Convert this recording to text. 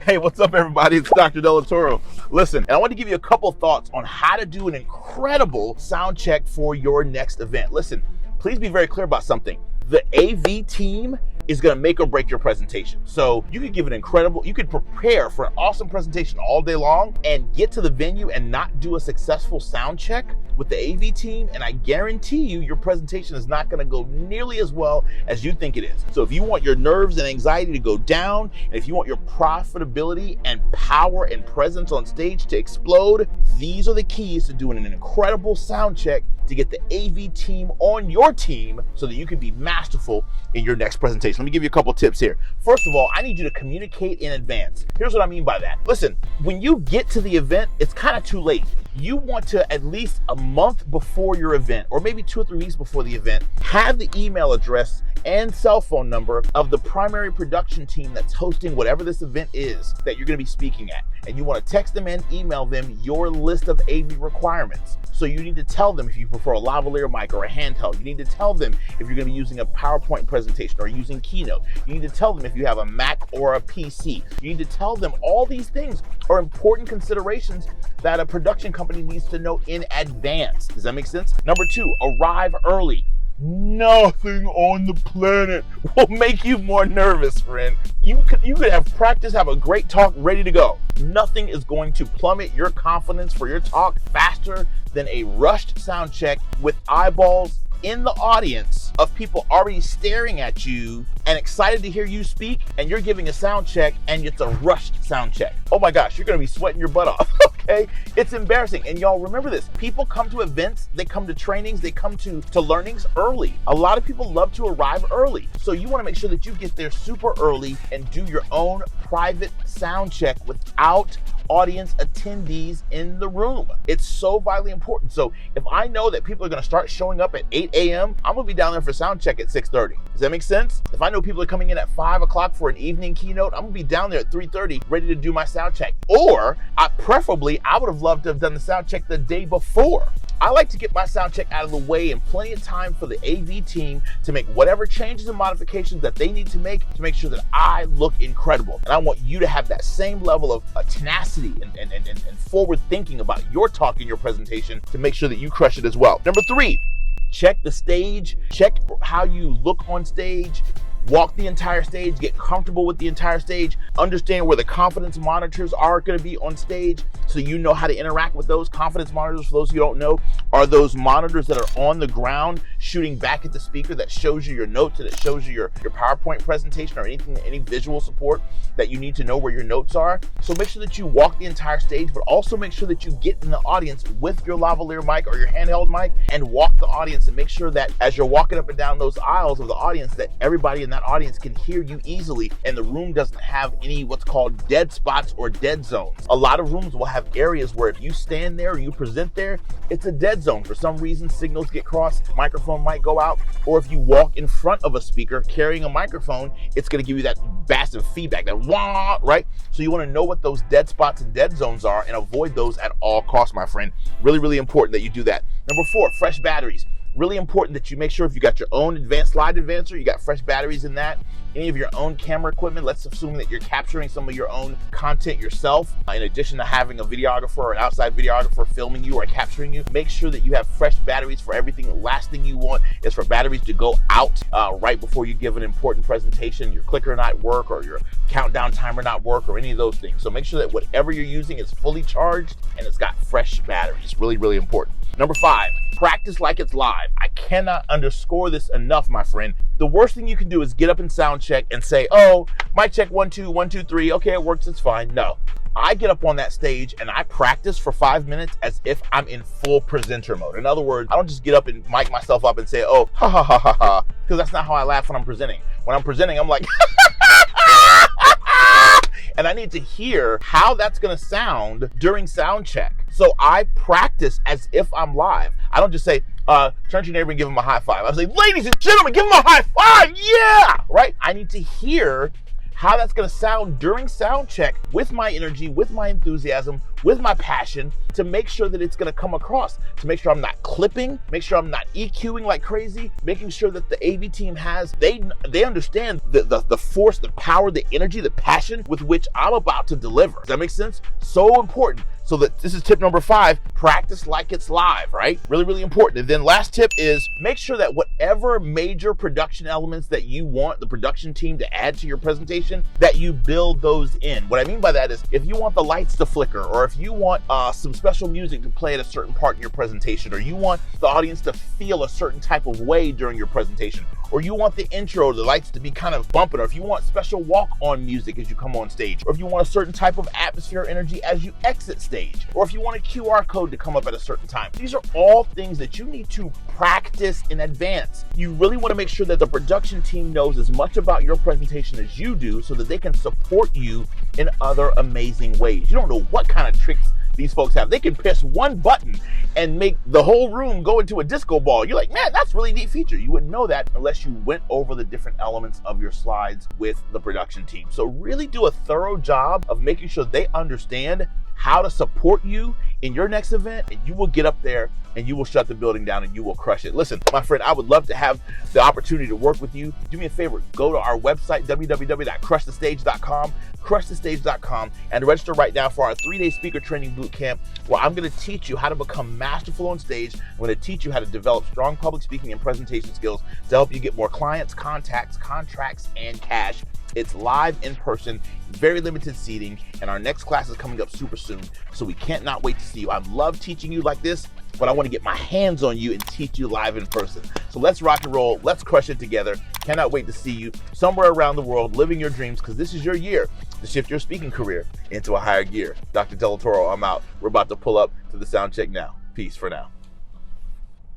Hey, what's up, everybody? It's Dr. Delatorro. Listen, and I want to give you a couple thoughts on how to do an incredible sound check for your next event. Listen, please be very clear about something. The AV team is going to make or break your presentation. So you could you could prepare for an awesome presentation all day long and get to the venue and not do a successful sound check with the AV team, and I guarantee you your presentation is not going to go nearly as well as you think it is. So if you want your nerves and anxiety to go down, and if you want your profitability and power and presence on stage to explode, these are the keys to doing an incredible sound check to get the AV team on your team so that you can be masterful in your next presentation. Let me give you a couple tips here. First of all, I need you to communicate in advance. Here's what I mean by that. Listen, when you get to the event, it's kind of too late. You want to, at least a month before your event, or maybe 2 or 3 weeks before the event, have the email address and cell phone number of the primary production team that's hosting whatever this event is that you're going to be speaking at. And you want to text them and email them your list of AV requirements. So you need to tell them if you prefer a lavalier mic or a handheld. You need to tell them if you're going to be using a PowerPoint presentation or using Keynote. You need to tell them if you have a Mac or a PC. You need to tell them all these things are important considerations that a production company needs to know in advance. Does that make sense? Number 2, arrive early. Nothing on the planet will make you more nervous, friend. You could have practice, have a great talk ready to go. Nothing is going to plummet your confidence for your talk faster than a rushed sound check with eyeballs in the audience of people already staring at you and excited to hear you speak, and you're giving a sound check and it's a rushed sound check. Oh my gosh, you're gonna be sweating your butt off, okay? It's embarrassing. And y'all remember this, people come to events, they come to trainings, they come to learnings early. A lot of people love to arrive early. So you wanna make sure that you get there super early and do your own private sound check without audience attendees in the room. It's so vitally important. So if I know that people are gonna start showing up at 8 a.m., I'm gonna be down there for sound check at 6:30. Does that make sense? If I know people are coming in at 5 o'clock for an evening keynote, I'm gonna be down there at 3:30 ready to do my sound check. Or preferably, I would have loved to have done the sound check the day before. I like to get my sound check out of the way in plenty of time for the AV team to make whatever changes and modifications that they need to make sure that I look incredible. And I want you to have that same level of tenacity and forward thinking about your talk and your presentation to make sure that you crush it as well. Number 3, check the stage, check how you look on stage. Walk the entire stage, get comfortable with the entire stage, understand where the confidence monitors are going to be on stage so you know how to interact with those. Confidence monitors, for those who don't know, are those monitors that are on the ground shooting back at the speaker that shows you your notes and it shows you your PowerPoint presentation or any visual support that you need to know where your notes are. So make sure that you walk the entire stage, but also make sure that you get in the audience with your lavalier mic or your handheld mic and walk the audience and make sure that as you're walking up and down those aisles of the audience that everybody in that audience can hear you easily and the room doesn't have any what's called dead spots or dead zones. A lot of rooms will have areas where if you stand there or you present there, it's a dead zone. For some reason, signals get crossed, microphone might go out, or if you walk in front of a speaker carrying a microphone, it's going to give you that massive feedback, that wah, right? So you want to know what those dead spots and dead zones are and avoid those at all costs, my friend. Really, really important that you do that. Number 4, fresh batteries. Really important that you make sure if you got your own advanced slide advancer, you got fresh batteries in that. Any of your own camera equipment, let's assume that you're capturing some of your own content yourself, in addition to having a videographer or an outside videographer filming you or capturing you. Make sure that you have fresh batteries for everything. The last thing you want is for batteries to go out right before you give an important presentation, your clicker not work or your countdown timer not work or any of those things. So make sure that whatever you're using is fully charged and it's got fresh batteries. Really, really important. Number 5, practice like it's live. I cannot underscore this enough, my friend. The worst thing you can do is get up and sound check and say, oh, mic check 1 2 1 2 3. Okay, it works, it's fine. No. I get up on that stage and I practice for 5 minutes as if I'm in full presenter mode. In other words, I don't just get up and mic myself up and say, oh, ha ha ha ha ha, because that's not how I laugh when I'm presenting. When I'm presenting, I'm like, and I need to hear how that's going to sound during sound check. So I practice as if I'm live. I don't just say, turn to your neighbor and give him a high five. I say, ladies and gentlemen, give him a high five. Yeah, right? I need to hear how that's gonna sound during sound check with my energy, with my enthusiasm, with my passion, to make sure that it's gonna come across, to make sure I'm not clipping, make sure I'm not EQing like crazy, making sure that the AV team they understand the force, the power, the energy, the passion with which I'm about to deliver. Does that make sense? So important. So that this is tip number 5, practice like it's live, right? Really, really important. And then last tip is make sure that whatever major production elements that you want the production team to add to your presentation, that you build those in. What I mean by that is if you want the lights to flicker, or if you want some special music to play at a certain part in your presentation, or you want the audience to feel a certain type of way during your presentation, or you want the intro, the lights to be kind of bumping, or if you want special walk-on music as you come on stage, or if you want a certain type of atmosphere or energy as you exit stage, or if you want a QR code to come up at a certain time. These are all things that you need to practice in advance. You really want to make sure that the production team knows as much about your presentation as you do so that they can support you in other amazing ways. You don't know what kind of tricks these folks have. They can press one button and make the whole room go into a disco ball. You're like, man, that's a really neat feature. You wouldn't know that unless you went over the different elements of your slides with the production team. So really do a thorough job of making sure they understand how to support you in your next event, and you will get up there and you will shut the building down and you will crush it. Listen, my friend, I would love to have the opportunity to work with you. Do me a favor, go to our website, www.crushthestage.com, crushthestage.com, and register right now for our 3-day speaker training boot camp, where I'm going to teach you how to become masterful on stage. I'm going to teach you how to develop strong public speaking and presentation skills to help you get more clients, contacts, contracts, and cash. It's live in person, very limited seating, and our next class is coming up super soon, so we can't not wait to see you. I love teaching you like this, but I want to get my hands on you and teach you live in person. So let's rock and roll. Let's crush it together. Cannot wait to see you somewhere around the world living your dreams, because this is your year to shift your speaking career into a higher gear. Dr. Delatorro, I'm out. We're about to pull up to the sound check now. Peace for now.